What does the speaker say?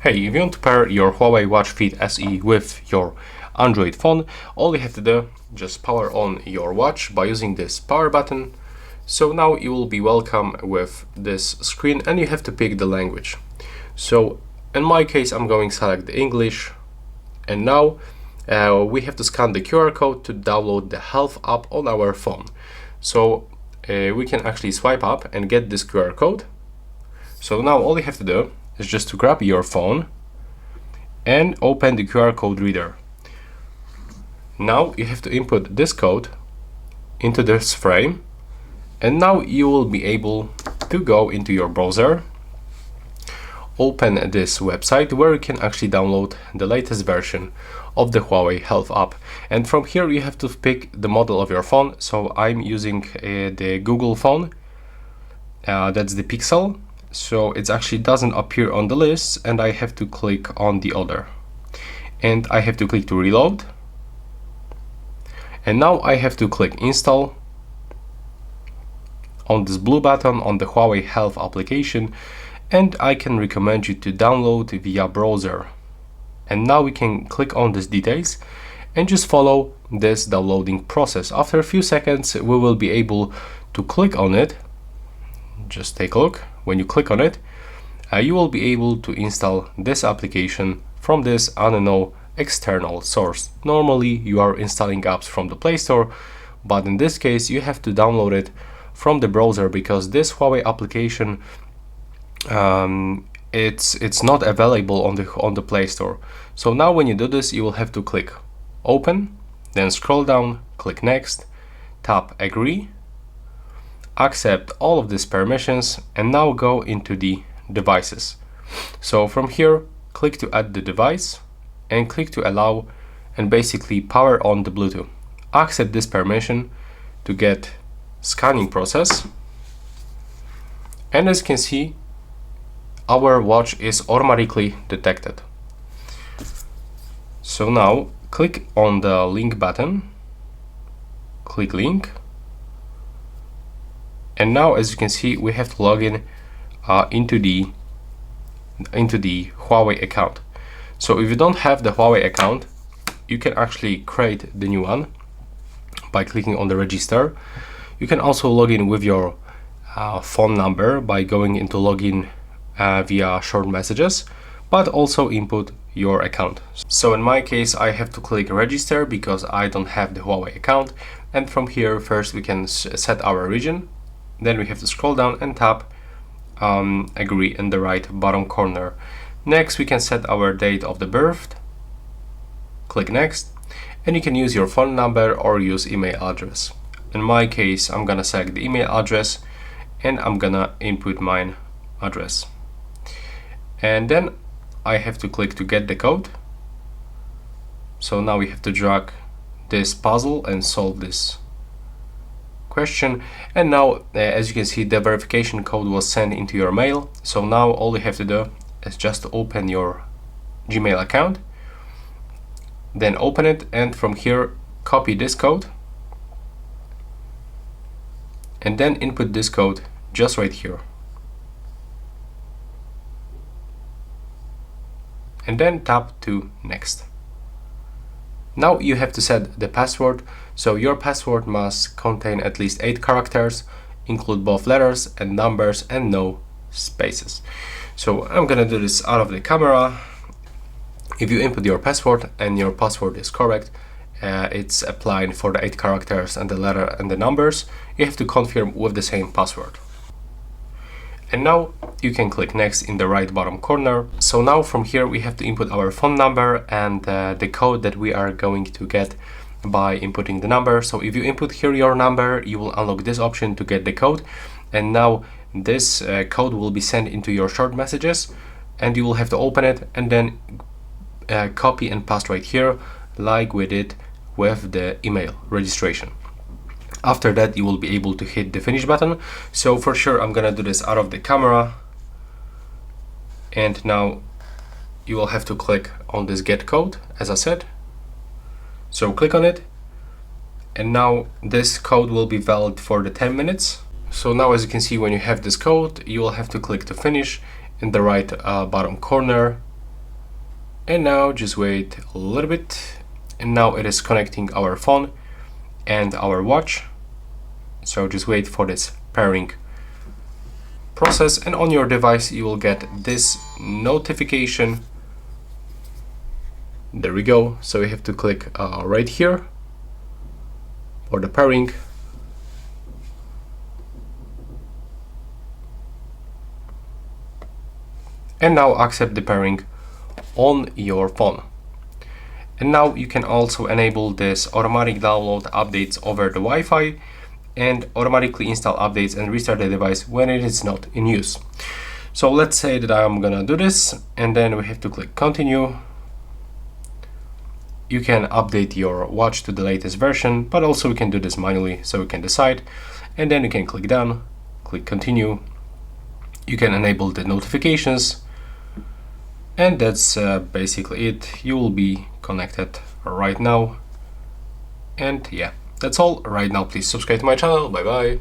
Hey, if you want to pair your HUAWEI Watch Fit SE with your Android phone, all you have to do, just power on your watch by using this power button. So now you will be welcome with this screen and you have to pick the language. So in my case, I'm going to select the English, and now we have to scan the QR code to download the health app on our phone. So we can actually swipe up and get this QR code. So now all you have to do is just to grab your phone and open the QR code reader. Now you have to input this code into this frame, and now you will be able to go into your browser, open this website where you can actually download the latest version of the HUAWEI Health app. And from here you have to pick the model of your phone. So I'm using the Google phone, that's the Pixel. So it actually doesn't appear on the list, and I have to click on the other, and I have to click to reload, and now I have to click install on this blue button on the HUAWEI Health application, and I can recommend you to download via browser. And now we can click on these details and just follow this downloading process. After a few seconds we will be able to click on it. Just take a look. When you click on it, you will be able to install this application from this unknown external source. Normally you are installing apps from the Play Store, but in this case you have to download it from the browser because this HUAWEI application it's not available on the Play Store. So now when you do this, you will have to click open, then scroll down, click next, tap agree, accept all of these permissions, and now go into the devices. So from here, click to add the device and click to allow, and basically power on the Bluetooth. Accept this permission to get scanning process, and as you can see, our watch is automatically detected. So now click on the link button, click link, and now as you can see we have to log in into the HUAWEI account. So if you don't have the HUAWEI account, you can actually create the new one by clicking on the register. You can also log in with your phone number by going into login via short messages, but also input your account. So in my case I have to click register because I don't have the HUAWEI account, and from here first we can set our region, then we have to scroll down and tap agree in the right bottom corner. Next we can set our date of the birth, click next, and you can use your phone number or use email address. In my case I'm gonna select the email address and I'm gonna input my address, and then I have to click to get the code. So now we have to drag this puzzle and solve this question, and now as you can see the verification code was sent into your mail. So now all you have to do is just to open your Gmail account, then open it, and from here copy this code and then input this code just right here, and then tap to next. Now you have to set the password. So your password must contain at least 8 characters, include both letters and numbers, and no spaces. So I'm gonna do this out of the camera. If you input your password and your password is correct, it's applied for the 8 characters and the letter and the numbers, you have to confirm with the same password. And now you can click next in the right bottom corner. So now from here we have to input our phone number and the code that we are going to get by inputting the number. So if you input here your number, you will unlock this option to get the code, and now this code will be sent into your short messages, and you will have to open it and then copy and paste right here like we did with the email registration. After that you will be able to hit the finish button. So for sure I'm gonna do this out of the camera, and now you will have to click on this get code as I said. So click on it, and now this code will be valid for the 10 minutes. So now as you can see, when you have this code, you will have to click to finish in the right bottom corner, And now just wait a little bit, and now it is connecting our phone and our watch. So just wait for this pairing process, and on your device you will get this notification. There we go. So you have to click right here for the pairing. And now accept the pairing on your phone. And now you can also enable this automatic download updates over the Wi-Fi and automatically install updates and restart the device when it is not in use. So let's say that I'm gonna do this, and then we have to click continue. You can update your watch to the latest version, but also we can do this manually, so we can decide, and then you can click done, click continue. You can enable the notifications, and that's basically it. You will be connected right now, and yeah, that's all right now. Please subscribe to my channel. Bye bye.